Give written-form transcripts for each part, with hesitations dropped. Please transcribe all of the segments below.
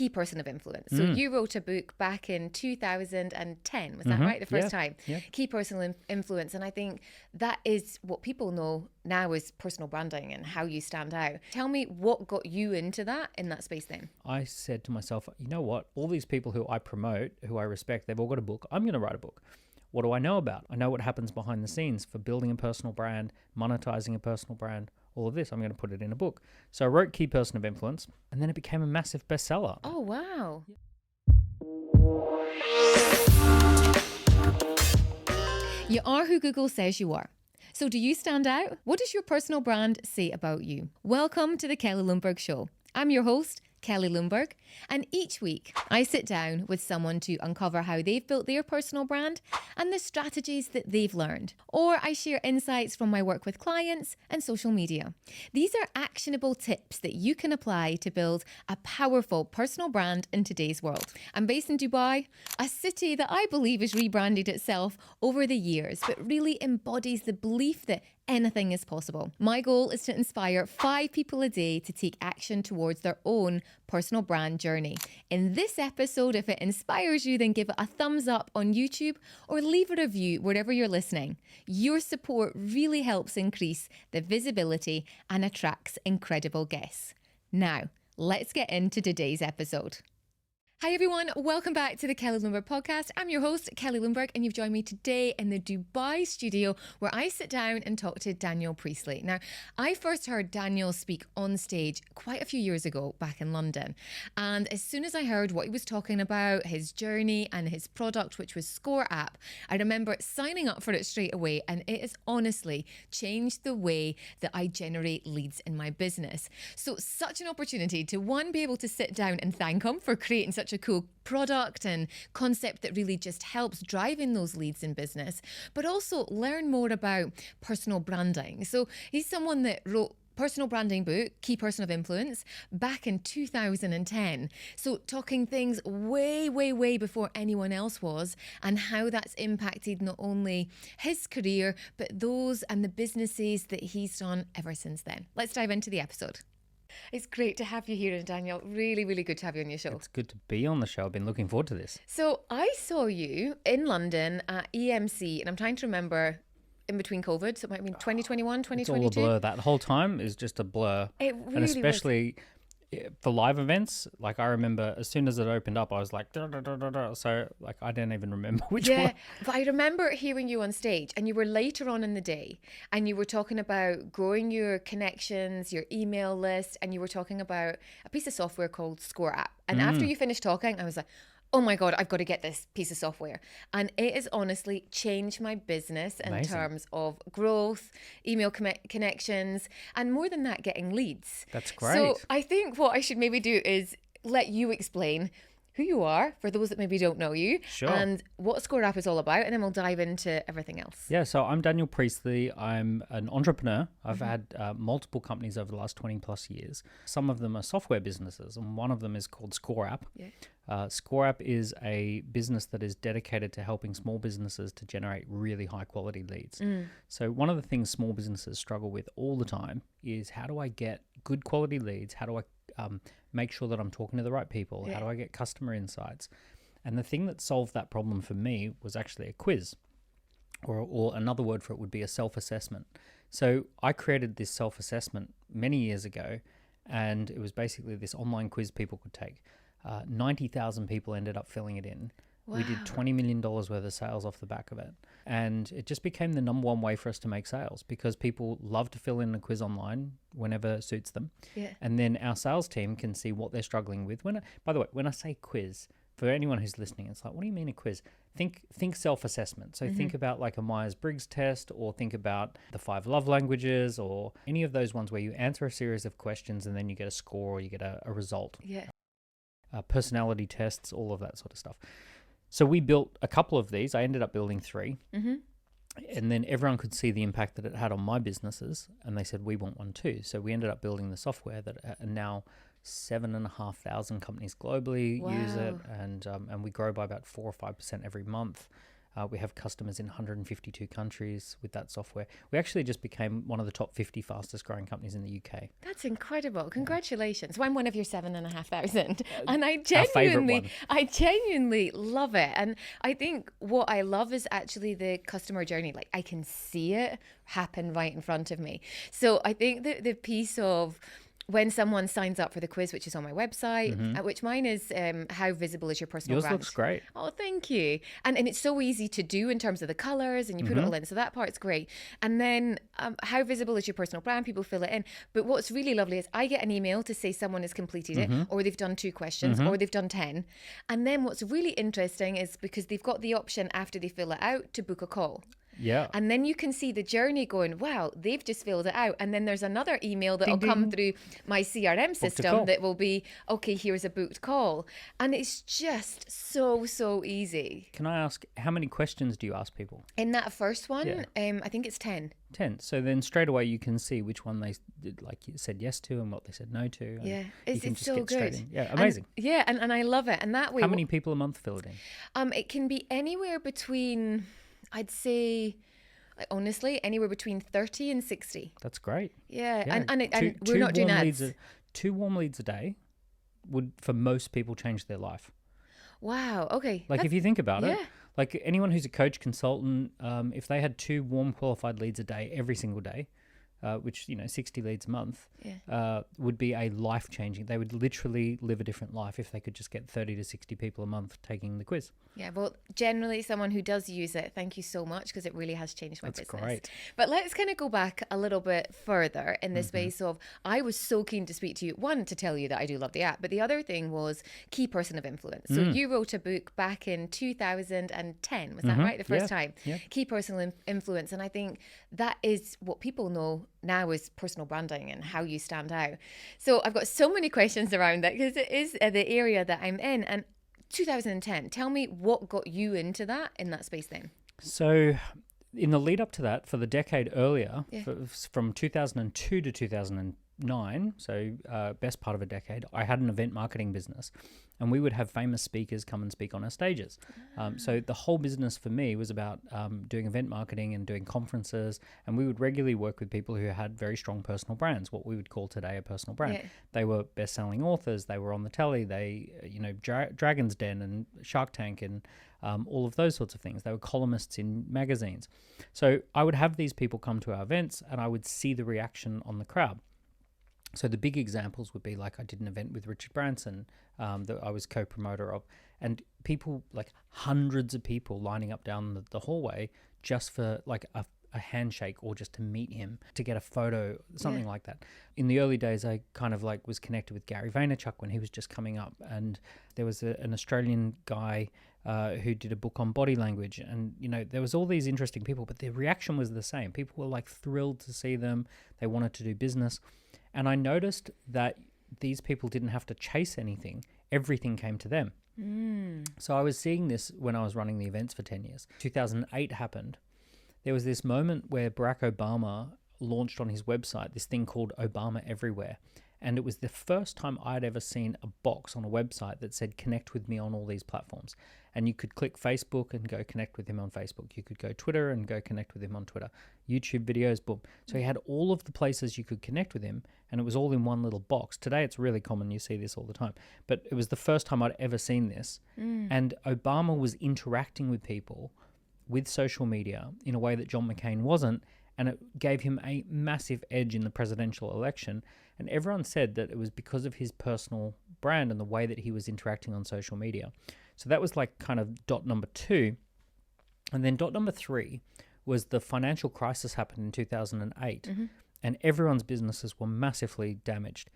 key person of influence. So you wrote a book back in 2010, was that right? The first time. Yeah. Key personal influence. And I think that is what people know now is personal branding and how you stand out. Tell me what got you into that in that space then. I said to myself, you know what? All these people who I promote, who I respect, they've all got a book. I'm going to write a book. What do I know about? I know what happens behind the scenes for building a personal brand, monetizing a personal brand, all of this. I'm going to put it in a book. So I wrote Key Person of Influence, and then it became a massive bestseller. Oh, wow. You are who Google says you are. So do you stand out? What does your personal brand say about you? Welcome to the Kelly Lundberg Show. I'm your host, Kelly Lundberg, and each week I sit down with someone to uncover how they've built their personal brand and the strategies that they've learned. Or I share insights from my work with clients and social media. These are actionable tips that you can apply to build a powerful personal brand in today's world. I'm based in Dubai, a city that I believe has rebranded itself over the years, but really embodies the belief that anything is possible. My goal is to inspire 5 people a day to take action towards their own personal brand journey. In this episode, if it inspires you, then give it a thumbs up on YouTube or leave a review wherever you're listening. Your support really helps increase the visibility and attracts incredible guests. Now, let's get into today's episode. Hi everyone, welcome back to the Kelly Lundberg podcast. I'm your host, Kelly Lundberg, and you've joined me today in the Dubai studio where I sit down and talk to Daniel Priestley. Now, I first heard Daniel speak on stage quite a few years ago back in London. And as soon as I heard what he was talking about, his journey and his product, which was ScoreApp, I remember signing up for it straight away. And it has honestly changed the way that I generate leads in my business. So such an opportunity to be able to sit down and thank him for creating such a cool product and concept that really just helps drive in those leads in business, but also learn more about personal branding. So he's someone that wrote personal branding book, Key Person of Influence, back in 2010. So talking things way, way, way before anyone else was, and how that's impacted not only his career, but those and the businesses that he's done ever since then. Let's dive into the episode. It's great to have you here, Daniel. Really, really good to have you on your show. It's good to be on the show. I've been looking forward to this. So I saw you in London at EMC, and I'm trying to remember in between COVID, so it might have been 2021, 2022. It's all a blur. That whole time is just a blur. It really and especially for live events, like I remember as soon as it opened up, I was like, da, da, da, da, da. So like I don't even remember which one. Yeah, but I remember hearing you on stage, and you were later on in the day, and you were talking about growing your connections, your email list, and you were talking about a piece of software called ScoreApp. And after you finished talking, I was like, oh my God, I've got to get this piece of software. And it has honestly changed my business in terms of growth, email connections, and more than that, getting leads. That's great. So I think what I should maybe do is let you explain who you are for those that maybe don't know you, and what ScoreApp is all about, and then we'll dive into everything else. Yeah, so I'm Daniel Priestley. I'm an entrepreneur. I've had multiple companies over the last 20 plus years. Some of them are software businesses, and one of them is called ScoreApp. Yeah. ScoreApp is a business that is dedicated to helping small businesses to generate really high quality leads. So one of the things small businesses struggle with all the time is, how do I get good quality leads? How do I make sure that I'm talking to the right people? How do I get customer insights? And the thing that solved that problem for me was actually a quiz, or another word for it would be a self-assessment. So I created this self-assessment many years ago, and it was basically this online quiz people could take. 90,000 people ended up filling it in. Wow. We did $20 million worth of sales off the back of it. And it just became the number one way for us to make sales, because people love to fill in a quiz online whenever suits them. Yeah. And then our sales team can see what they're struggling with. By the way, when I say quiz, for anyone who's listening, it's like, what do you mean a quiz? Think self-assessment. So think about like a Myers-Briggs test, or think about the 5 love languages, or any of those ones where you answer a series of questions and then you get a score, or you get a result. Yeah. Personality tests, all of that sort of stuff. So we built a couple of these. I ended up building 3. And then everyone could see the impact that it had on my businesses, and they said, we want one too. So we ended up building the software that now 7,500 companies globally use it, and we grow by about 4 or 5% every month. We have customers in 152 countries with that software. We actually just became one of the top 50 fastest growing companies in the UK. That's incredible. Congratulations. So I'm one of your 7,500 and Our favourite one. I genuinely love it. And I think what I love is actually the customer journey. Like I can see it happen right in front of me. So I think that the piece of when someone signs up for the quiz, which is on my website, which mine is how visible is your personal Yours brand? looks great. Oh, thank you. And it's so easy to do in terms of the colors and you put it all in. So that part's great. And then how visible is your personal brand? People fill it in. But what's really lovely is I get an email to say someone has completed it or they've done 2 questions or they've done 10. And then what's really interesting is because they've got the option after they fill it out to book a call. Yeah. And then you can see the journey going, wow, they've just filled it out. And then there's another email that will come through my CRM system that will be, okay, here's a booked call. And it's just so easy. Can I ask, how many questions do you ask people? In that first one, I think it's 10. 10. So then straight away you can see which one they did, like you said yes to and what they said no to. And Yeah, you can it's just so get straight good. in. Yeah, amazing. And I love it. And that way, How many people a month fill it in? it can be anywhere between, I'd say, honestly, anywhere between 30 and 60. That's great. Yeah, Yeah. and we're not doing ads. 2 warm leads a day would, for most people, change their life. Wow, okay. Like if you think about it, yeah. like anyone who's a coach, consultant, if they had 2 warm qualified leads a day every single day, which, 60 leads a month, would be a life-changing. They would literally live a different life if they could just get 30 to 60 people a month taking the quiz. Yeah, well, generally someone who does use it, thank you so much because it really has changed my business. That's great. But let's kind of go back a little bit further in the space of, I was so keen to speak to you, one, to tell you that I do love the app, but the other thing was key person of influence. So you wrote a book back in 2010, was that right? The first time. Yeah. Key personal influence. And I think that is what people know now is personal branding and how you stand out. So I've got so many questions around that because it is the area that I'm in. And 2010, tell me what got you into that in that space then. So in the lead up to that, for the decade earlier, from 2002 to 2009, so best part of a decade, I had an event marketing business. And we would have famous speakers come and speak on our stages. So the whole business for me was about doing event marketing and doing conferences. And we would regularly work with people who had very strong personal brands, what we would call today a personal brand. Yeah. They were best-selling authors. They were on the telly. They, Dragon's Den and Shark Tank and all of those sorts of things. They were columnists in magazines. So I would have these people come to our events and I would see the reaction on the crowd. So the big examples would be like I did an event with Richard Branson that I was co-promoter of, and people, like hundreds of people lining up down the hallway just for like a handshake or just to meet him, to get a photo, something like that. In the early days, I kind of like was connected with Gary Vaynerchuk when he was just coming up, and there was an Australian guy who did a book on body language, and there was all these interesting people, but the reaction was the same. People were like thrilled to see them. They wanted to do business. And I noticed that these people didn't have to chase anything. Everything came to them. So I was seeing this when I was running the events for 10 years. 2008 happened. There was this moment where Barack Obama launched on his website this thing called Obama Everywhere. And it was the first time I'd ever seen a box on a website that said, connect with me on all these platforms. And you could click Facebook and go connect with him on Facebook. You could go Twitter and go connect with him on Twitter. YouTube videos, boom. So he had all of the places you could connect with him, and it was all in one little box. Today it's really common. You see this all the time. But it was the first time I'd ever seen this. And Obama was interacting with people with social media in a way that John McCain wasn't. And it gave him a massive edge in the presidential election. And everyone said that it was because of his personal brand and the way that he was interacting on social media. So that was like kind of dot number 2. And then dot number 3 was the financial crisis happened in 2008. And everyone's businesses were massively damaged.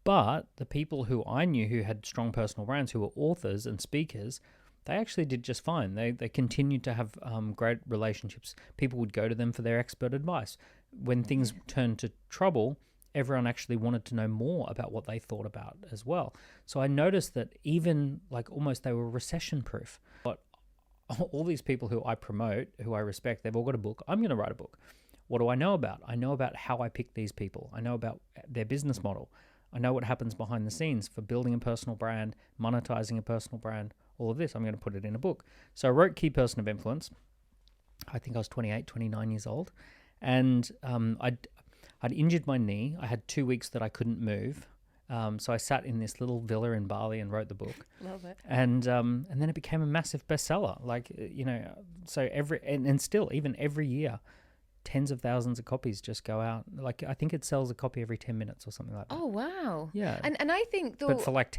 But the people who I knew who had strong personal brands, who were authors and speakers, they actually did just fine. They continued to have great relationships. People would go to them for their expert advice. When things turned to trouble, everyone actually wanted to know more about what they thought about as well. So I noticed that even like almost they were recession proof. But all these people who I promote, who I respect, they've all got a book. I'm going to write a book. What do I know about? I know about how I pick these people. I know about their business model. I know what happens behind the scenes for building a personal brand, monetizing a personal brand, all of this. I'm going to put it in a book. So I wrote Key Person of Influence. I think I was 28, 29 years old. And I'd injured my knee. I had 2 weeks that I couldn't move. So I sat in this little villa in Bali and wrote the book. Love it. And then it became a massive bestseller. Like, so and still, even every year, tens of thousands of copies just go out. Like, I think it sells a copy every 10 minutes or something like that. Oh, wow. Yeah. And I think, though... But for like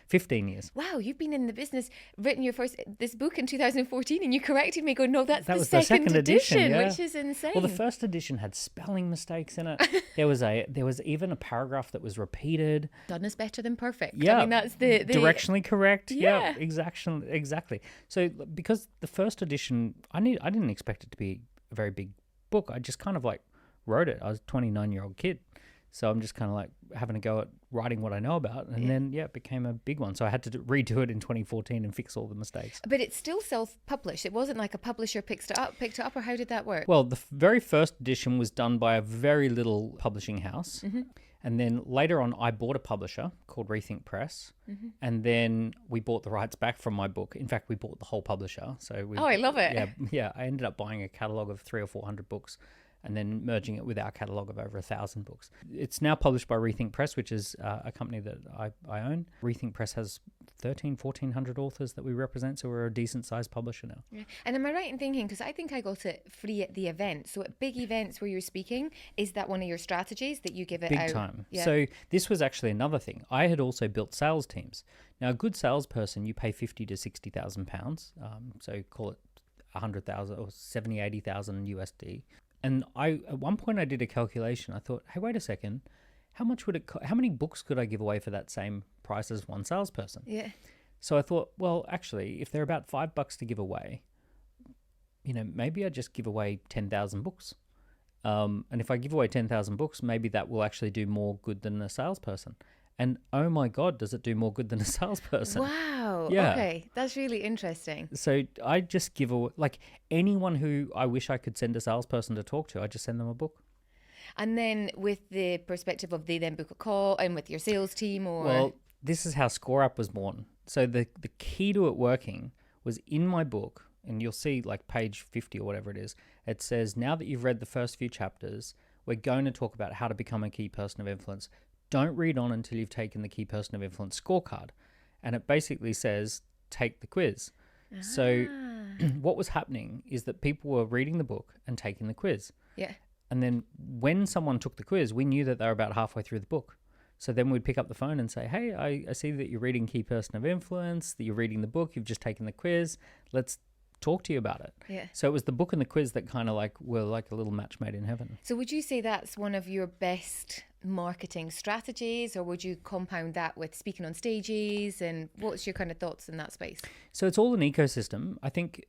15 years. Wow, you've been in the business, written this book in 2014, and you corrected me going, no, that was the the second edition, yeah. which is insane. Well, the first edition had spelling mistakes in it. There was even a paragraph that was repeated. Done is better than perfect. Yeah. I mean, that's the... Directionally correct. Yeah. Exactly. So because the first edition, I didn't expect it to be a very big book. I just kind of like wrote it. I was a 29-year-old kid. So I'm just kind of like having a go at writing what I know about. And then, it became a big one. So I had to redo it in 2014 and fix all the mistakes. But it's still self-published. It wasn't like a publisher picked it up, or how did that work? Well, the very first edition was done by a very little publishing house. Mm-hmm. And then later on, I bought a publisher called Rethink Press. Mm-hmm. And then we bought the rights back from my book. In fact, we bought the whole publisher. I love it. Yeah. I ended up buying a catalogue of 300 or 400 books and then merging it with our catalogue of over 1,000 books. It's now published by Rethink Press, which is a company that I own. Rethink Press has 1,400 authors that we represent, so we're a decent-sized publisher now. Yeah. And am I right in thinking, because I think I got it free at the event, so at big events where you're speaking, is that one of your strategies that you give it out? Big time. Yeah. So this was actually another thing. I had also built sales teams. Now, a good salesperson, you pay 50 to 60,000 pounds, so call it 100,000 or 70, 80,000 USD. And at one point I did a calculation. I thought, hey, wait a second, how many books could I give away for that same price as one salesperson? Yeah. So I thought, well, actually, if they're about $5 to give away, maybe I just give away 10,000 books. And if I give away 10,000 books, maybe that will actually do more good than a salesperson. And oh my God, does it do more good than a salesperson? Wow. Yeah. Okay. That's really interesting. So I just give away, like anyone who I wish I could send a salesperson to talk to, I just send them a book. And then with the perspective of they then book a call and with your sales team or... Well, this is how ScoreApp was born. So the key to it working was in my book, and you'll see like page 50 or whatever it is, it says, now that you've read the first few chapters, we're going to talk about how to become a key person of influence. Don't read on until you've taken the Key Person of Influence scorecard. And it basically says, take the quiz. So what was happening is that people were reading the book and taking the quiz. Yeah. And then when someone took the quiz, we knew that they were about halfway through the book. So then we'd pick up the phone and say, hey, I see that you're reading Key Person of Influence, that you're reading the book, you've just taken the quiz. Let's talk to you about it. Yeah. So it was the book and the quiz that kind of like were like a little match made in heaven. So would you say that's one of your best marketing strategies, or would you compound that with speaking on stages? And what's your kind of thoughts in that space? So it's all an ecosystem. I think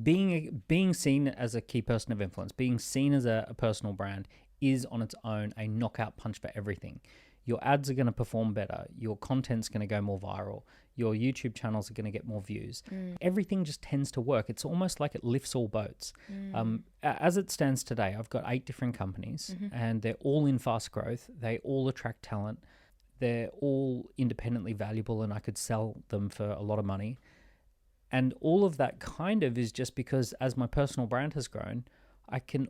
being seen as a key person of influence, being seen as a personal brand is on its own a knockout punch for everything. Your ads are going to perform better. Your content's going to go more viral. Your YouTube channels are going to get more views. Everything just tends to work. It's almost like it lifts all boats. As it stands today, I've got 8 different companies and they're all in fast growth. They all attract talent. They're all independently valuable and I could sell them for a lot of money. And all of that kind of is just because as my personal brand has grown, I can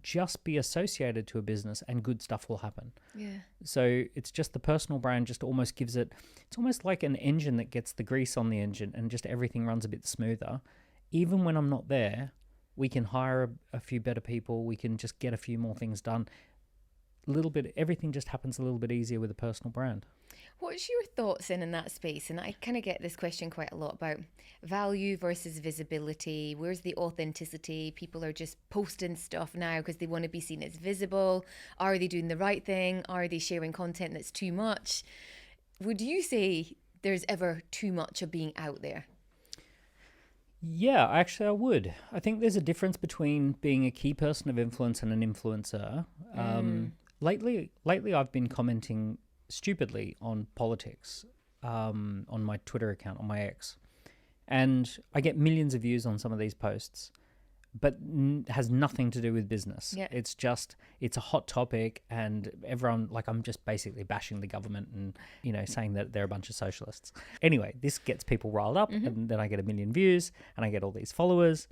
just be associated to a business and good stuff will happen. Yeah. So it's just the personal brand just almost gives it, it's almost like an engine that gets the grease on the engine and just everything runs a bit smoother. Even when I'm not there, we can hire a few better people. We can just get a few more things done. Everything just happens a little bit easier with a personal brand. What's your thoughts in that space? And I kind of get this question quite a lot about value versus visibility. Where's the authenticity? People are just posting stuff now because they want to be seen as visible. Are they doing the right thing? Are they sharing content that's too much? Would you say there's ever too much of being out there? Yeah, actually I would. I think there's a difference between being a key person of influence and an influencer. Lately I've been commenting stupidly on politics on my Twitter account, on my X. And I get millions of views on some of these posts. but has nothing to do with business. Yeah. It's a hot topic, and everyone, like, I'm just basically bashing the government and, saying that they're a bunch of socialists. Anyway, this gets people riled up, and then I get 1 million views and I get all these followers,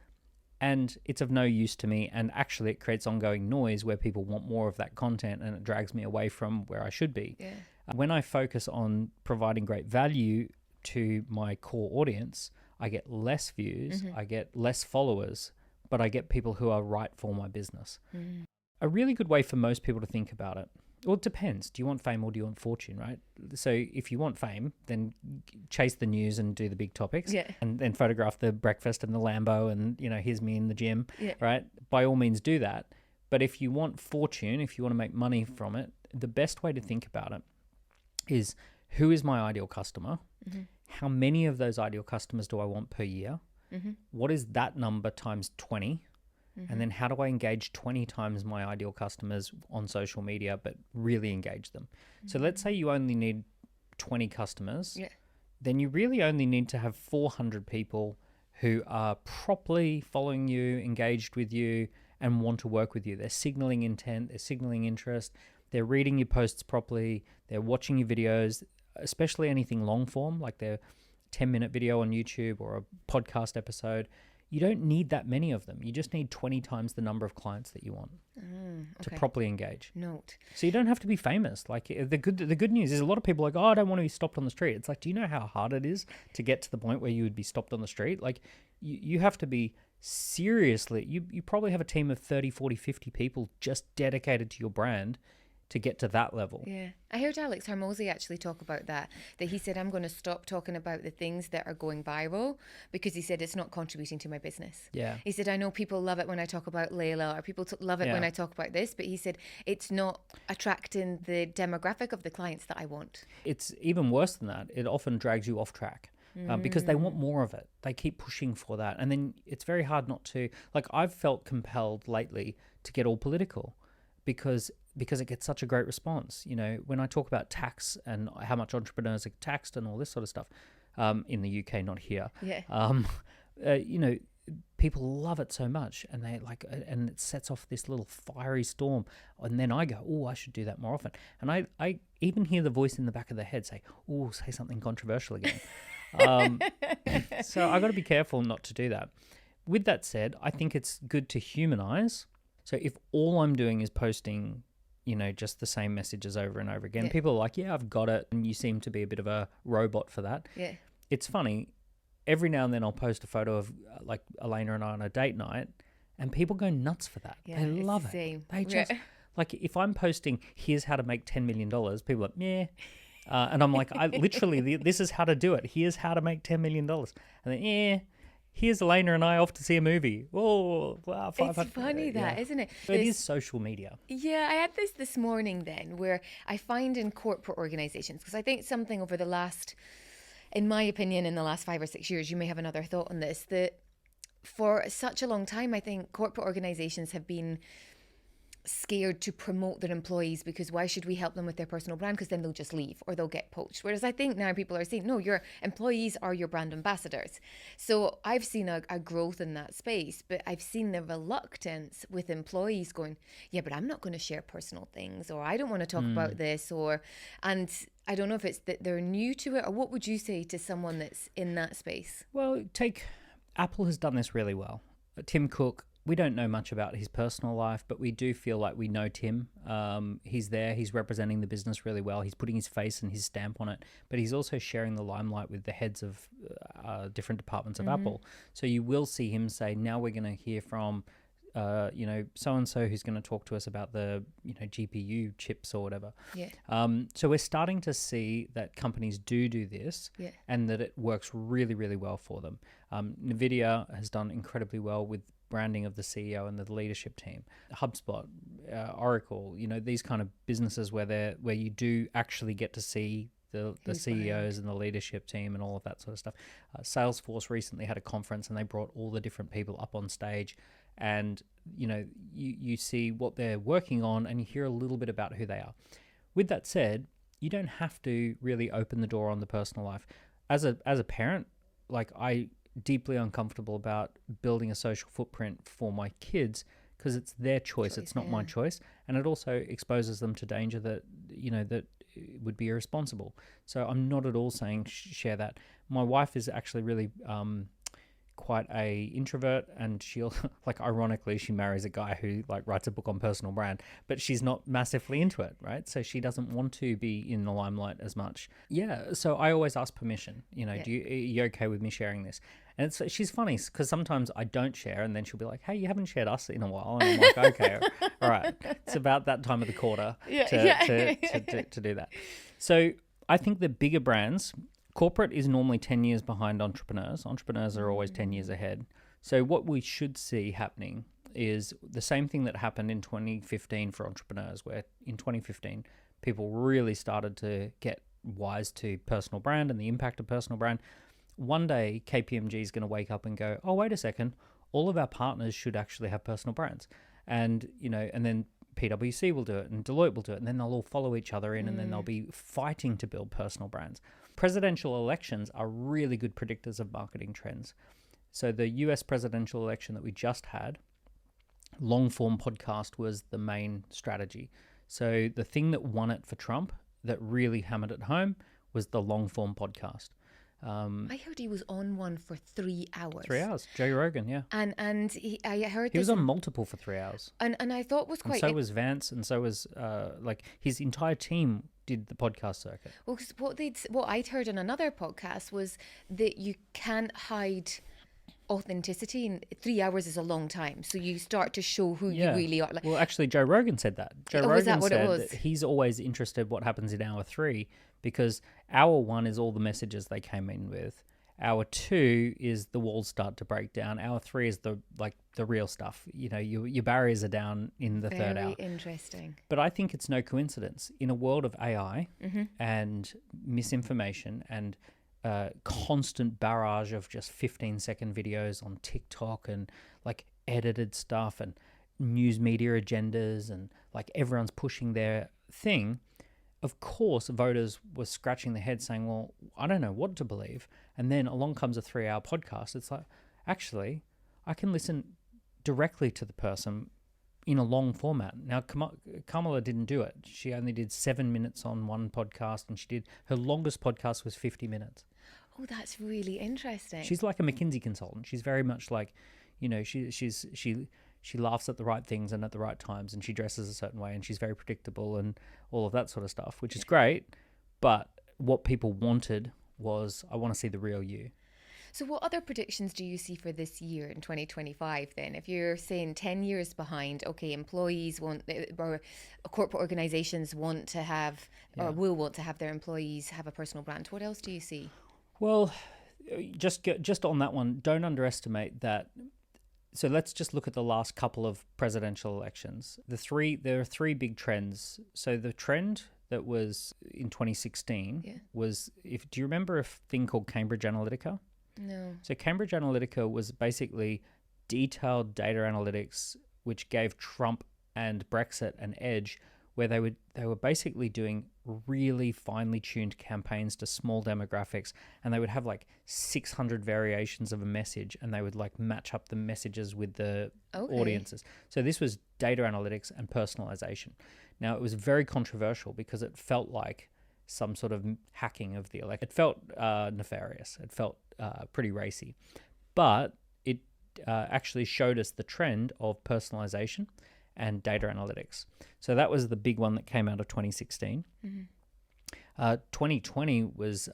and it's of no use to me. And actually it creates ongoing noise where people want more of that content, and it drags me away from where I should be. Yeah. When I focus on providing great value to my core audience, I get less views, I get less followers, but I get people who are right for my business. A really good way for most people to think about it, well, it depends. Do you want fame or do you want fortune, right? So if you want fame, then chase the news and do the big topics, and then photograph the breakfast and the Lambo and, here's me in the gym, right? By all means do that. But if you want fortune, if you want to make money from it, the best way to think about it is, who is my ideal customer? How many of those ideal customers do I want per year? What is that number times 20? And then how do I engage 20 times my ideal customers on social media, but really engage them? So let's say you only need 20 customers. Then you really only need to have 400 people who are properly following you, engaged with you, and want to work with you. They're signaling intent, they're signaling interest, they're reading your posts properly, they're watching your videos, especially anything long form, like their 10-minute video on YouTube or a podcast episode. You don't need that many of them. You just need 20 times the number of clients that you want to properly engage. Note. So you don't have to be famous. Like, the good news is, a lot of people are like, oh, I don't want to be stopped on the street. It's like, do you know how hard it is to get to the point where you would be stopped on the street? Like, you have to be seriously, you probably have a team of 30, 40, 50 people just dedicated to your brand to get to that level. Yeah. I heard Alex Hormozy actually talk about that he said, I'm going to stop talking about the things that are going viral, because he said it's not contributing to my business. Yeah. He said, I know people love it when I talk about Layla, or people love it when I talk about this, but he said it's not attracting the demographic of the clients that I want. It's even worse than that. It often drags you off track. Because they want more of it. They keep pushing for that. And then it's very hard not to, like, I've felt compelled lately to get all political because it gets such a great response. When I talk about tax and how much entrepreneurs are taxed and all this sort of stuff, in the UK, not here. People love it so much, and they like, and it sets off this little fiery storm. And then I go, oh, I should do that more often. And I even hear the voice in the back of the head say, oh, say something controversial again. So I got to be careful not to do that. With that said, I think it's good to humanize. So if all I'm doing is posting, just the same messages over and over again, people are like, yeah, I've got it. And you seem to be a bit of a robot for that. Yeah. It's funny. Every now and then I'll post a photo of like Elena and I on a date night, and people go nuts for that. They love it. They just, like, if I'm posting, here's how to make $10 million, people are like, yeah. And I'm like, I literally, this is how to do it. Here's how to make $10 million. And then, yeah, here's Elena and I off to see a movie. Oh, wow, 500. It's funny that, isn't it? But it is social media. Yeah, I had this morning then, where I find in corporate organizations, because I think something over the last, in my opinion, in the last 5 or 6 years, you may have another thought on this, that for such a long time, I think corporate organizations have been scared to promote their employees, because why should we help them with their personal brand? Because then they'll just leave or they'll get poached. Whereas I think now people are saying, no, your employees are your brand ambassadors. So I've seen a growth in that space, but I've seen the reluctance with employees going, yeah, but I'm not going to share personal things, or I don't want to talk about this, and I don't know if it's that they're new to it, or what would you say to someone that's in that space? Well, Apple has done this really well. Tim Cook, we don't know much about his personal life, but we do feel like we know Tim. He's there. He's representing the business really well. He's putting his face and his stamp on it, but he's also sharing the limelight with the heads of different departments of Apple. So you will see him say, now we're going to hear from, so-and-so who's going to talk to us about the, GPU chips or whatever. Yeah. So we're starting to see that companies do this, and that it works really, really well for them. NVIDIA has done incredibly well with branding of the CEO and the leadership team. HubSpot, Oracle, these kind of businesses where you do actually get to see the CEOs and the leadership team and all of that sort of stuff. Salesforce recently had a conference, and they brought all the different people up on stage, and you see what they're working on, and you hear a little bit about who they are. With that said, you don't have to really open the door on the personal life. As a parent, like deeply uncomfortable about building a social footprint for my kids because it's their choice. It's not my choice. And it also exposes them to danger that, that would be irresponsible. So I'm not at all saying share that. My wife is actually really quite a introvert, and she'll like, ironically, she marries a guy who like writes a book on personal brand, but she's not massively into it, right? So she doesn't want to be in the limelight as much. Yeah, so I always ask permission. Are you okay with me sharing this? And she's funny because sometimes I don't share, and then she'll be like, hey, you haven't shared us in a while. And I'm like, okay, all right. It's about that time of the quarter to do that. So I think the bigger brands, corporate is normally 10 years behind entrepreneurs. Entrepreneurs are always 10 years ahead. So what we should see happening is the same thing that happened in 2015 for entrepreneurs, where in 2015, people really started to get wise to personal brand and the impact of personal brand. One day, KPMG is going to wake up and go, oh, wait a second, all of our partners should actually have personal brands. And, and then PwC will do it and Deloitte will do it. And then they'll all follow each other in, and then they'll be fighting to build personal brands. Presidential elections are really good predictors of marketing trends. So the US presidential election that we just had, long form podcast was the main strategy. So the thing that won it for Trump, that really hammered it home, was the long form podcast. I heard he was on one for 3 hours. 3 hours. Joe Rogan, yeah. And I heard he was on multiple for 3 hours. And I thought was quite... And so was Vance, and so was his entire team did the podcast circuit. Well, cause what I'd heard in another podcast was that you can't hide authenticity, and 3 hours is a long time, so you start to show who you really are. Well, actually, Joe Rogan said that. Rogan said that he's always interested what happens in hour 3, because hour 1 is all the messages they came in with. Hour 2 is the walls start to break down. Hour 3 is the real stuff. Your barriers are down in the third hour. Very interesting. But I think it's no coincidence in a world of AI and misinformation and constant barrage of just 15-second videos on TikTok and like edited stuff and news media agendas, and like everyone's pushing their thing. Of course, voters were scratching their head saying, well, I don't know what to believe. And then along comes a 3-hour podcast. It's like, actually, I can listen directly to the person in a long format. Now, Kamala didn't do it. She only did 7 minutes on one podcast, and her longest podcast was 50 minutes. Oh, that's really interesting. She's like a McKinsey consultant. She's very much like, she laughs at the right things and at the right times, and she dresses a certain way, and she's very predictable and all of that sort of stuff, which is great. But what people wanted was, I want to see the real you. So what other predictions do you see for this year in 2025 then? If you're saying 10 years behind, okay, employees want, or corporate organizations want to have, or will want to have their employees have a personal brand. What else do you see? Well, just on that one, don't underestimate that. So let's just look at the last couple of presidential elections. There are 3 big trends. So the trend that was in 2016 was, do you remember a thing called Cambridge Analytica? No. So Cambridge Analytica was basically detailed data analytics, which gave Trump and Brexit an edge, where they were basically doing really finely tuned campaigns to small demographics, and they would have like 600 variations of a message, and they would like match up the messages with the audiences. So this was data analytics and personalization. Now, it was very controversial because it felt like some sort of hacking of the election. It felt nefarious. It felt pretty racy. But it actually showed us the trend of personalization and data analytics. So that was the big one that came out of 2016. 2020 was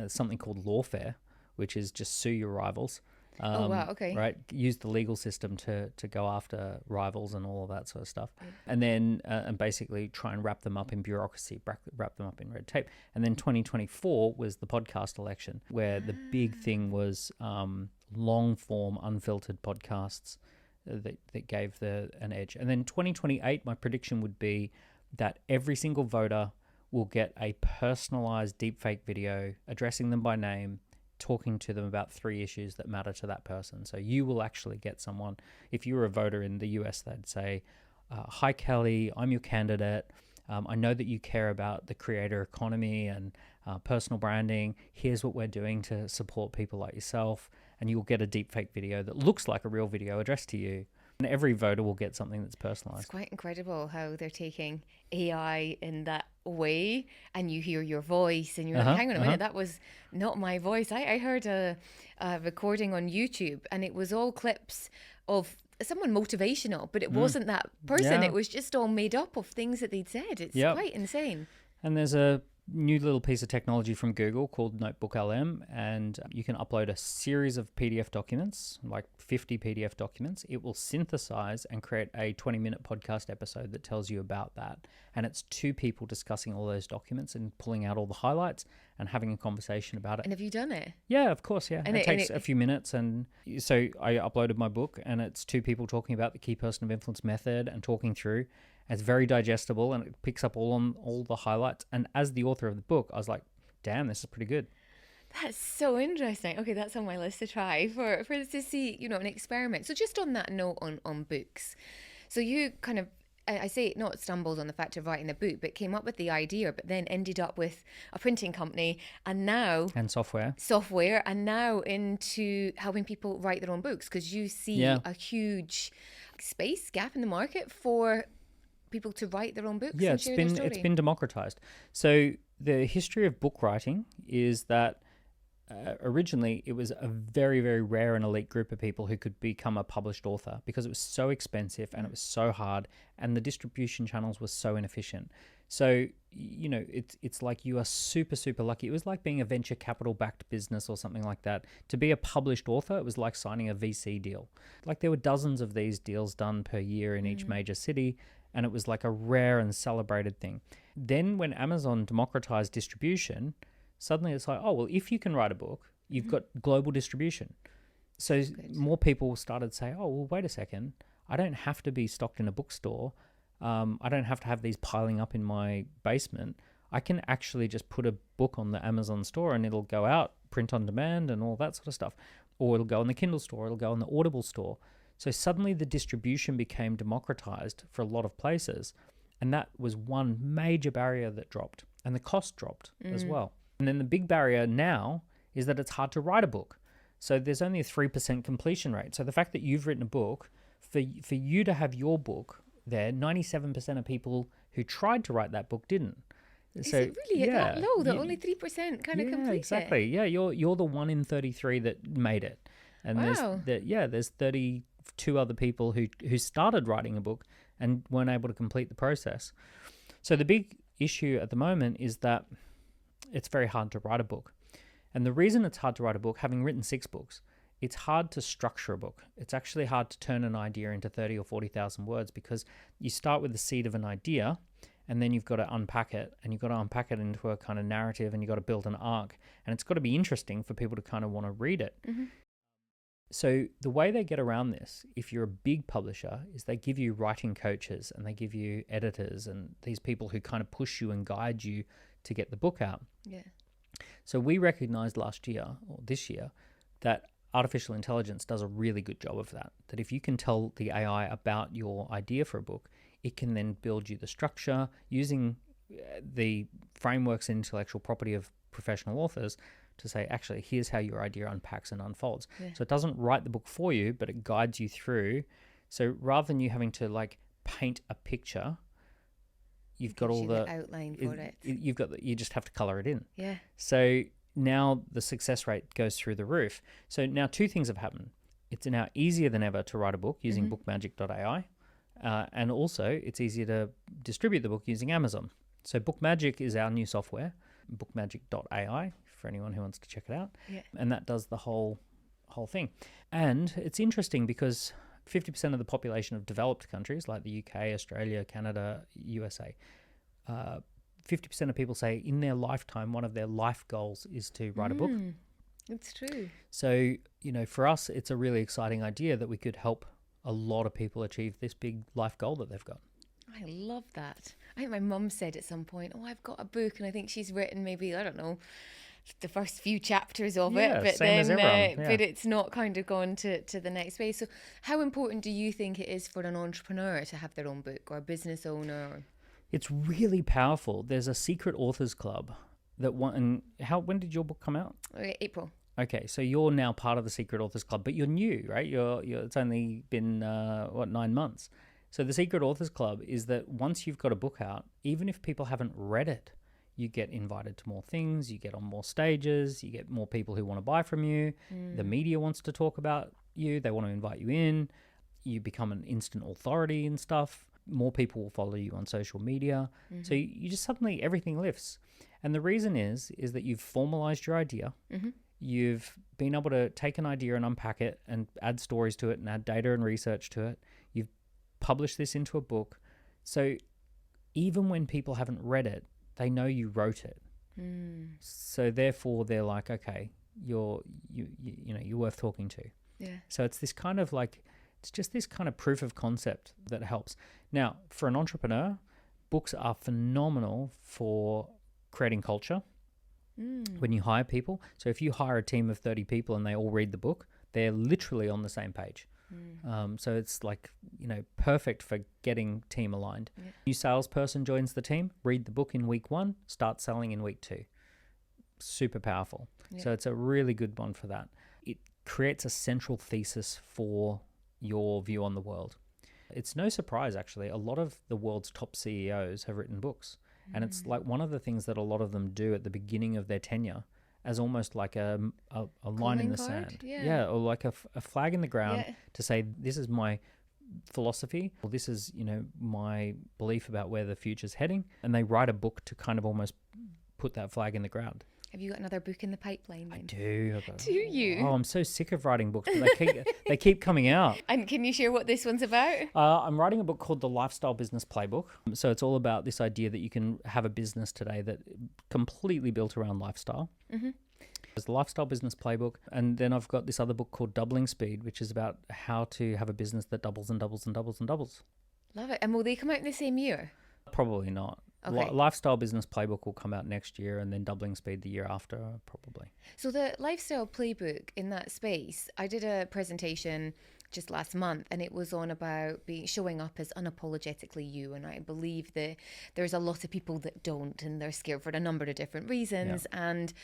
something called lawfare, which is just sue your rivals. Oh, wow, okay. Right, use the legal system to go after rivals and all of that sort of stuff. And then and basically try and wrap them up in bureaucracy, wrap them up in red tape. And then 2024 was the podcast election, where the big thing was long-form, unfiltered podcasts that gave an edge. And then 2028, my prediction would be that every single voter will get a personalized deepfake video addressing them by name, talking to them about 3 issues that matter to that person. So you will actually get someone, if you were a voter in the US, they'd say, hi, Kelly, I'm your candidate. I know that you care about the creator economy and personal branding. Here's what we're doing to support people like yourself. and you'll get a deepfake video that looks like a real video addressed to you. And every voter will get something that's personalized. It's quite incredible how they're taking AI in that way, and you hear your voice and you're like, hang on a minute, that was not my voice. I heard a recording on YouTube, and it was all clips of someone motivational, but it wasn't that person. It was just all made up of things that they'd said. It's quite insane. And there's a new little piece of technology from Google called Notebook LM, and you can upload a series of PDF documents, like 50 PDF documents. It will synthesize and create a 20-minute podcast episode that tells you about that. And it's two people discussing all those documents and pulling out all the highlights and having a conversation about it. And have you done it? Yeah, of course, yeah. And it takes a few minutes. And so I uploaded my book, and it's two people talking about the key person of influence method and talking through. It's very digestible, and it picks up all the highlights. And as the author of the book, I was like, damn, this is pretty good. That's so interesting. Okay, that's on my list to try for to see, an experiment. So just on that note on books. So you kind of, I say not stumbled on the fact of writing a book, but came up with the idea, but then ended up with a printing company and software, and now into helping people write their own books, because you see a huge space gap in the market for people to write their own books. Yeah, and share their story. It's been democratized. So the history of book writing is that originally it was a very, very rare and elite group of people who could become a published author, because it was so expensive and it was so hard, and the distribution channels were so inefficient. So, it's like you are super, super lucky. It was like being a venture capital backed business or something like that. To be a published author, it was like signing a VC deal. Like there were dozens of these deals done per year in each major city, and it was like a rare and celebrated thing. Then when Amazon democratized distribution, suddenly it's like, oh, well, if you can write a book, you've got global distribution. So more people started to say, oh, well, wait a second. I don't have to be stocked in a bookstore. I don't have to have these piling up in my basement. I can actually just put a book on the Amazon store and it'll go out, print on demand and all that sort of stuff. Or it'll go on the Kindle store, it'll go on the Audible store. So suddenly the distribution became democratized for a lot of places. And that was one major barrier that dropped. And the cost dropped as well. And then the big barrier now is that it's hard to write a book. So there's only a 3% completion rate. So the fact that you've written a book, for you to have your book there, 97% of people who tried to write that book didn't. Is it really that low that only 3% kind of complete exactly. Yeah, you're the 1 in 33 that made it. And there's 32 other people who started writing a book and weren't able to complete the process. So the big issue at the moment is that it's very hard to write a book. And the reason it's hard to write a book, having written 6 books, it's hard to structure a book. It's actually hard to turn an idea into 30 or 40,000 words, because you start with the seed of an idea and then you've got to unpack it, and you've got to unpack it into a kind of narrative, and you've got to build an arc, and it's got to be interesting for people to kind of want to read it. So the way they get around this, if you're a big publisher, is they give you writing coaches and they give you editors and these people who kind of push you and guide you to get the book out. Yeah. So we recognized last year or this year that artificial intelligence does a really good job of that. That if you can tell the AI about your idea for a book, it can then build you the structure using the frameworks and intellectual property of professional authors to say, actually, here's how your idea unpacks and unfolds. Yeah. So it doesn't write the book for you, but it guides you through. So rather than you having to like paint a picture, you've got all the outline for it. You just have to color it in. Yeah. So now the success rate goes through the roof. So now 2 things have happened. It's now easier than ever to write a book using bookmagic.ai. And also it's easier to distribute the book using Amazon. So Bookmagic is our new software, bookmagic.ai, for anyone who wants to check it out. Yeah. And that does the whole thing. And it's interesting because 50% of the population of developed countries like the UK, Australia, Canada, USA, 50% of people say in their lifetime, one of their life goals is to write a book. It's true. So, for us, it's a really exciting idea that we could help a lot of people achieve this big life goal that they've got. I love that. I think my mum said at some point, I've got a book, and I think she's written maybe, I don't know, the first few chapters of it, but then but it's not kind of gone to the next phase. So how important do you think it is for an entrepreneur to have their own book, or a business owner? It's really powerful. There's a secret authors club that when did your book come out? April. Okay, so you're now part of the Secret Authors Club, but you're new, right? You're it's only been 9 months. So the Secret Authors Club is that once you've got a book out, even if people haven't read it, you get invited to more things, you get on more stages, you get more people who want to buy from you. The media wants to talk about you, they want to invite you in. You become an instant authority and stuff. More people will follow you on social media. So you just suddenly, everything lifts. And the reason is that you've formalized your idea. You've been able to take an idea and unpack it and add stories to it and add data and research to it. You've published this into a book. So even when people haven't read it, they know you wrote it. So therefore they're like, okay, you're worth talking to. Yeah. So it's this kind of like, it's just this kind of proof of concept that helps. Now, for an entrepreneur, books are phenomenal for creating culture. When you hire people. So if you hire a team of 30 people and they all read the book, they're literally on the same page. So it's like, perfect for getting team aligned. Yeah. New salesperson joins the team, read the book in week 1, start selling in week 2. Super powerful. Yeah. So it's a really good one for that. It creates a central thesis for your view on the world. It's no surprise, actually, a lot of the world's top CEOs have written books. And it's like one of the things that a lot of them do at the beginning of their tenure as almost like a line in the sand. Yeah. Or like a flag in the ground to say, this is my philosophy, or this is, my belief about where the future's heading. And they write a book to kind of almost put that flag in the ground. Have you got another book in the pipeline then? I do. Do you? Oh, I'm so sick of writing books, but they keep coming out. And can you share what this one's about? I'm writing a book called The Lifestyle Business Playbook. So it's all about this idea that you can have a business today that completely built around lifestyle. There's the Lifestyle Business Playbook. And then I've got this other book called Doubling Speed, which is about how to have a business that doubles and doubles and doubles and doubles. Love it. And will they come out in the same year? Probably not. Okay. Lifestyle Business Playbook will come out next year, and then Doubling Speed the year after, probably. So the Lifestyle Playbook, in that space, I did a presentation just last month, and it was on about showing up as unapologetically you. And I believe that there's a lot of people that don't, and they're scared for a number of different reasons. And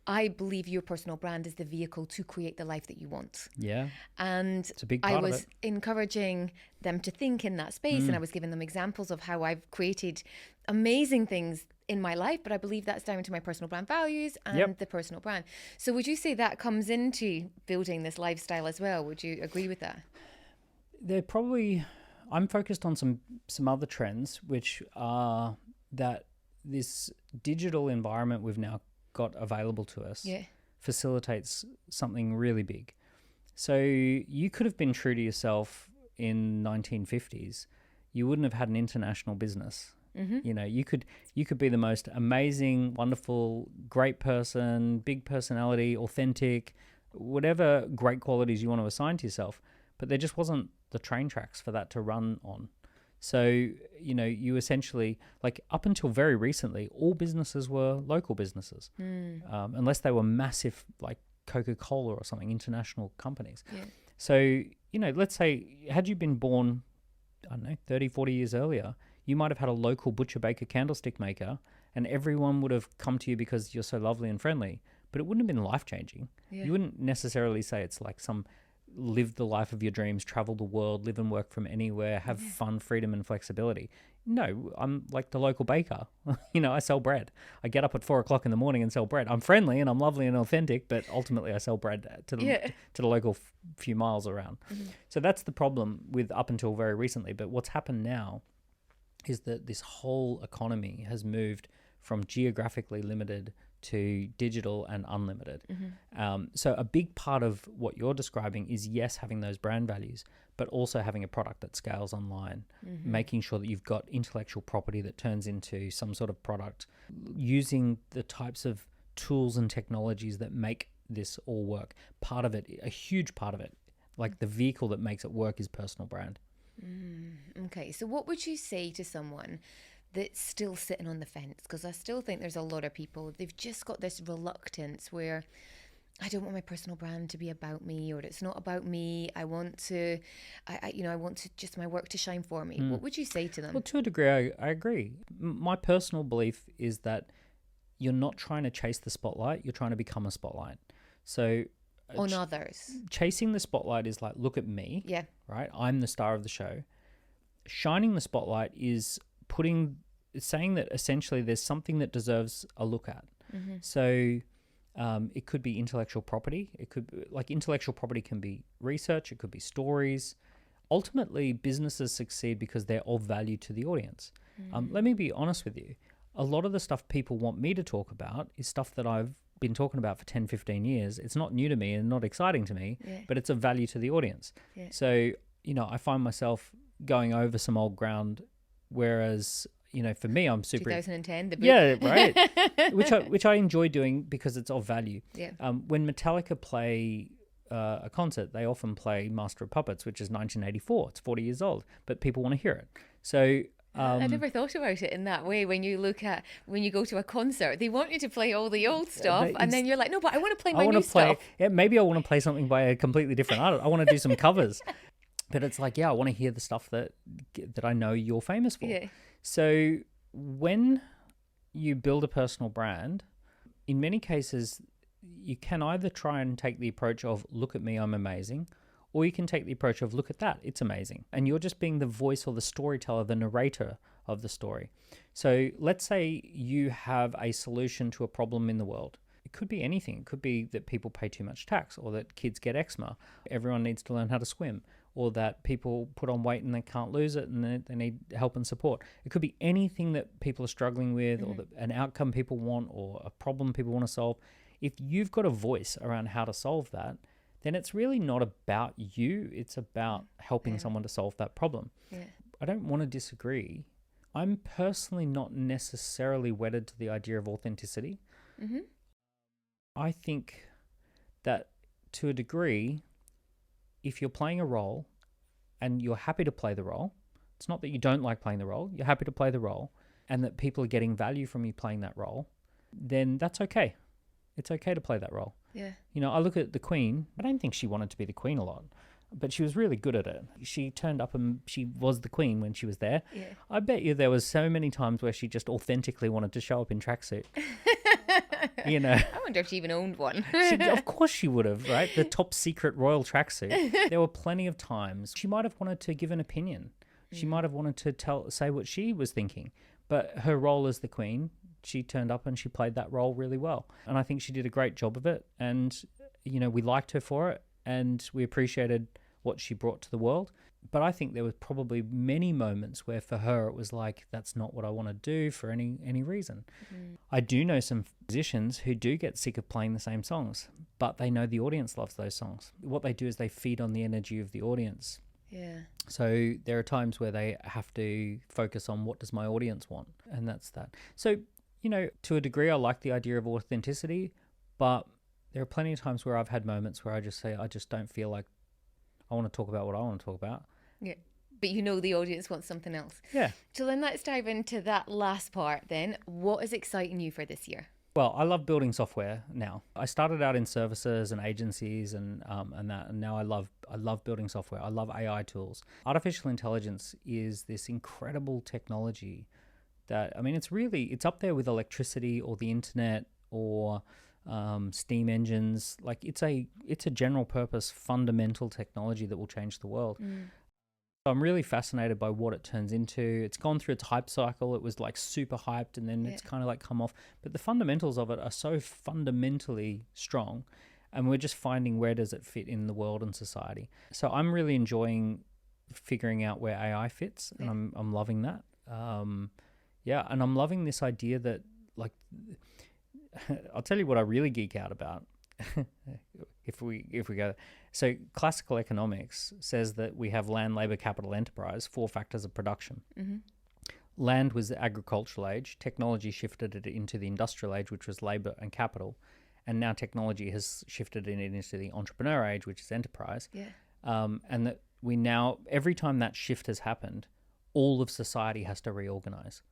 I believe your personal brand is the vehicle to create the life that you want. Yeah. And it's a big part I of was it. encouraging them to think in that space, and I was giving them examples of how I've created amazing things in my life, but I believe that's down to my personal brand values and the personal brand. So would you say that comes into building this lifestyle as well? Would you agree with that? I'm focused on some other trends, which are that this digital environment we've now got available to us facilitates something really big. So you could have been true to yourself in 1950s. You wouldn't have had an international business. You could be the most amazing, wonderful, great person, big personality, authentic, whatever great qualities you want to assign to yourself, but there just wasn't the train tracks for that to run on. So, you essentially, like up until very recently, all businesses were local businesses, unless they were massive, like Coca-Cola or something, international companies. So, let's say, had you been born, I don't know, 30, 40 years earlier, you might have had a local butcher, baker, candlestick maker, and everyone would have come to you because you're so lovely and friendly, but it wouldn't have been life-changing. You wouldn't necessarily say it's like some live the life of your dreams, travel the world, live and work from anywhere, have fun, freedom, and flexibility. No, I'm like the local baker. I sell bread. I get up at 4 o'clock in the morning and sell bread. I'm friendly and I'm lovely and authentic, but ultimately I sell bread to the local few miles around. So that's the problem with up until very recently. But what's happened now is that this whole economy has moved from geographically limited to digital and unlimited. So a big part of what you're describing is, yes, having those brand values, but also having a product that scales online, making sure that you've got intellectual property that turns into some sort of product, using the types of tools and technologies that make this all work. Part of it, a huge part of it, like the vehicle that makes it work, is personal brand. Okay, so what would you say to someone that's still sitting on the fence? Because I still think there's a lot of people, they've just got this reluctance where I don't want my personal brand to be about me, or it's not about me. I want to just my work to shine for me. What would you say to them? Well, to a degree, I agree. My personal belief is that you're not trying to chase the spotlight, you're trying to become a spotlight. So on others. chasing the spotlight is like, look at me, Yeah. right? I'm the star of the show. Shining the spotlight is saying that essentially there's something that deserves a look at. So it could be intellectual property. It could be, like, intellectual property can be research. It could be stories. Ultimately, businesses succeed because they're of value to the audience. Let me be honest with you. A lot of the stuff people want me to talk about is stuff that I've been talking about for 10, 15 years. It's not new to me and not exciting to me, but it's of value to the audience. Yeah. So, I find myself going over some old ground, whereas, for me, I'm super... 2010, the book. Yeah, right. which I enjoy doing because it's of value. Yeah. When Metallica play a concert, they often play Master of Puppets, which is 1984. It's 40 years old, but people want to hear it. So... I never thought about it in that way. When you go to a concert, they want you to play all the old stuff, and then you're like, no, but I want to play my new stuff. Yeah, maybe I want to play something by a completely different artist. I want to do some covers. But it's like, I want to hear the stuff that I know you're famous for. Yeah. So when you build a personal brand, in many cases, you can either try and take the approach of, look at me, I'm amazing, or you can take the approach of, look at that, it's amazing. And you're just being the voice or the storyteller, the narrator of the story. So let's say you have a solution to a problem in the world. It could be anything. It could be that people pay too much tax, or that kids get eczema. Everyone needs to learn how to swim, or that people put on weight and they can't lose it and they need help and support. It could be anything that people are struggling with, or an outcome people want, or a problem people want to solve. If you've got a voice around how to solve that, then it's really not about you. It's about helping someone to solve that problem. Yeah. I don't want to disagree. I'm personally not necessarily wedded to the idea of authenticity. I think that to a degree, if you're playing a role and you're happy to play the role, it's not that you don't like playing the role, you're happy to play the role, and that people are getting value from you playing that role, then that's okay. It's okay to play that role. Yeah. I look at the Queen. I don't think she wanted to be the Queen a lot, but she was really good at it. She turned up and she was the Queen when she was there. Yeah. I bet you there was so many times where she just authentically wanted to show up in tracksuit. I wonder if she even owned one. Of course she would have, right? The top secret royal tracksuit. There were plenty of times she might have wanted to give an opinion. She might have wanted to say what she was thinking, but her role as the Queen, she turned up and she played that role really well. And I think she did a great job of it. And, we liked her for it and we appreciated what she brought to the world. But I think there was probably many moments where for her it was like, that's not what I want to do for any reason. I do know some musicians who do get sick of playing the same songs, but they know the audience loves those songs. What they do is they feed on the energy of the audience. Yeah. So there are times where they have to focus on, what does my audience want? And that's that. So, to a degree, I like the idea of authenticity, but there are plenty of times where I've had moments where I just say, I just don't feel like I want to talk about what I want to talk about. Yeah. But the audience wants something else. Yeah. So then let's dive into that last part then. What is exciting you for this year? Well, I love building software now. I started out in services and agencies and now I love building software. I love AI tools. Artificial intelligence is this incredible technology that, it's up there with electricity or the internet or steam engines. Like it's a general purpose fundamental technology that will change the world. I'm really fascinated by what it turns into. It's gone through its hype cycle. It was like super hyped and then it's kind of like come off. But the fundamentals of it are so fundamentally strong, and we're just finding where does it fit in the world and society. So I'm really enjoying figuring out where AI fits, and I'm loving that. And I'm loving this idea that, like, I'll tell you what I really geek out about. if we go, so classical economics says that we have land, labor, capital, enterprise, 4 factors of production. Land was the agricultural age, technology shifted it into the industrial age, which was labor and capital, and now technology has shifted it into the entrepreneur age, which is enterprise. And that we now, every time that shift has happened, all of society has to reorganize.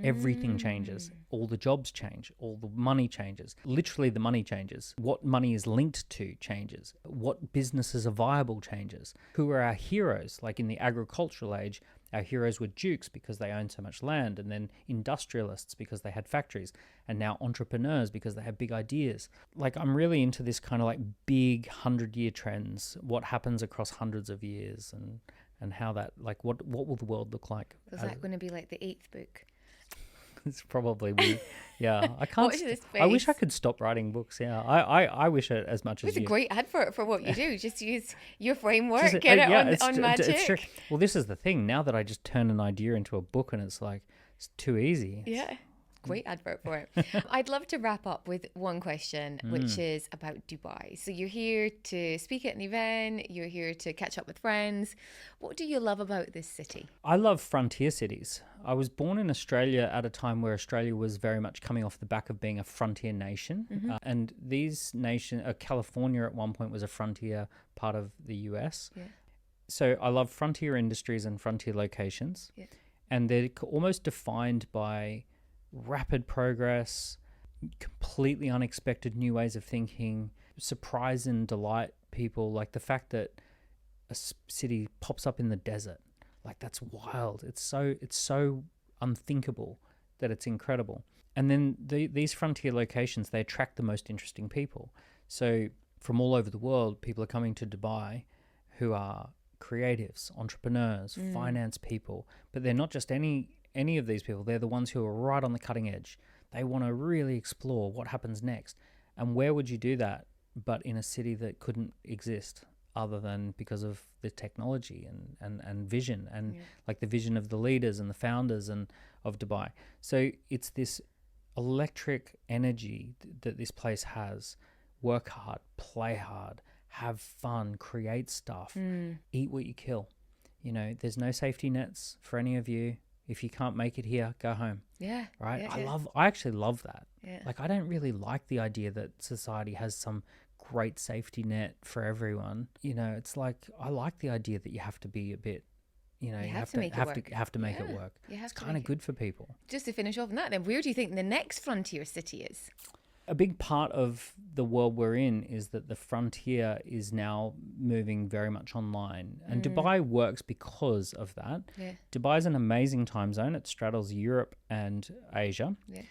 Everything changes. All the jobs change. All the money changes. Literally the money changes. What money is linked to changes. What businesses are viable changes. Who are our heroes? Like in the agricultural age, Our heroes were dukes because they owned so much land, and then industrialists because they had factories, and now entrepreneurs because they have big ideas. Like, I'm really into this kind of like big 100-year trends, what happens across hundreds of years, and how that, like, what will the world look like? Is that going to be like the 8th book? It's probably me. Yeah, I can't. Watch this I wish I face. could stop writing books. Yeah, I wish it as much as It's a you. great advert for what you do. Just use your framework, Just- get it yeah, on it's magic. true. Well, this is the thing. Now that I just turn an idea into a book, and it's like it's too easy. Yeah. Great advert for it. I'd love to wrap up with one question, which is about Dubai. So you're here to speak at an event, you're here to catch up with friends. What do you love about this city? I love frontier cities. I was born in Australia at a time where Australia was very much coming off the back of being a frontier nation. And these nations, California at one point was a frontier part of the US. Yeah. So I love frontier industries and frontier locations. Yeah. And they're almost defined by rapid progress, completely unexpected new ways of thinking, surprise and delight people. Like the fact that a city pops up in the desert, like that's wild. It's so unthinkable that it's incredible. And then these frontier locations, they attract the most interesting people. So from all over the world, people are coming to Dubai who are creatives, entrepreneurs, finance people, but they're not just any of these people. They're the ones who are right on the cutting edge. They want to really explore what happens next. And where would you do that but in a city that couldn't exist other than because of the technology and vision and like the vision of the leaders and the founders and of Dubai. So it's this electric energy that this place has. Work hard, play hard, have fun, create stuff, eat what you kill. You know, there's no safety nets for any of you. If you can't make it here, go home. Yeah. Right? Yeah, I actually love that. Yeah. Like, I don't really like the idea that society has some great safety net for everyone. You know, it's like, I like the idea that you have to be a bit, you know, you have to make it work. It's kind of good for people. Just to finish off on that then, where do you think the next frontier city is? A big part of the world we're in is that the frontier is now moving very much online. And Dubai works because of that. Yeah. Dubai is an amazing time zone. It straddles Europe and Asia. Yeah.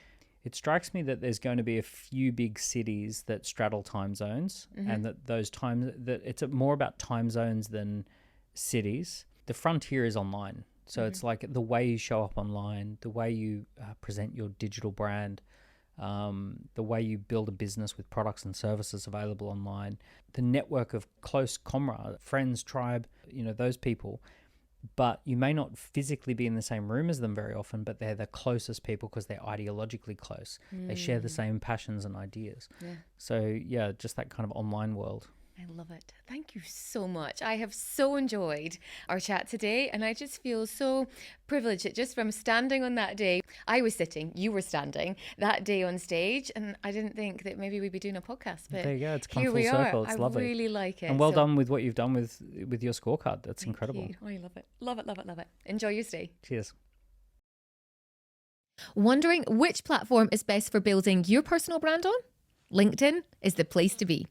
It strikes me that there's going to be a few big cities that straddle time zones, and that it's more about time zones than cities. The frontier is online. So it's like the way you show up online, the way you present your digital brand, the way you build a business with products and services available online, the network of close comrades, friends, tribe, you know, those people. But you may not physically be in the same room as them very often, but they're the closest people because they're ideologically close. They share the same passions and ideas. Yeah. So yeah, just that kind of online world. I love it. Thank you so much. I have so enjoyed our chat today, and I just feel so privileged that just from standing on that day, I was sitting, you were standing that day on stage, and I didn't think that maybe we'd be doing a podcast, but there you go. It's come here full we circle. are. It's lovely. I really like it. And well done with what you've done with your scorecard. That's incredible. Thank you. I love it. Love it, love it, love it. Enjoy your stay. Cheers. Wondering which platform is best for building your personal brand on? LinkedIn is the place to be.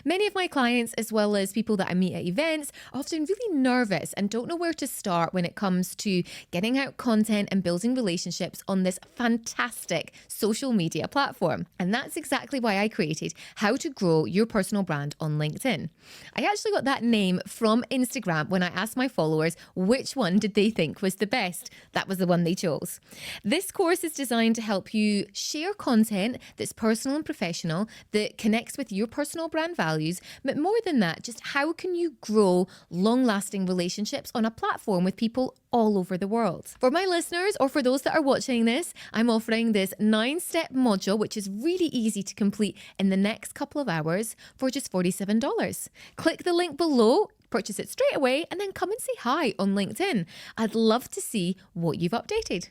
Many of my clients, as well as people that I meet at events, are often really nervous and don't know where to start when it comes to getting out content and building relationships on this fantastic social media platform. And that's exactly why I created How to Grow Your Personal Brand on LinkedIn. I actually got that name from Instagram when I asked my followers which one did they think was the best. That was the one they chose. This course is designed to help you share content that's personal and professional, that connects with your personal brand values, but more than that, just how can you grow long-lasting relationships on a platform with people all over the world. For my listeners, or for those that are watching this, I'm offering this 9-step module, which is really easy to complete in the next couple of hours for just $47. Click the link below, purchase it straight away, and then come and say hi on LinkedIn. I'd love to see what you've updated.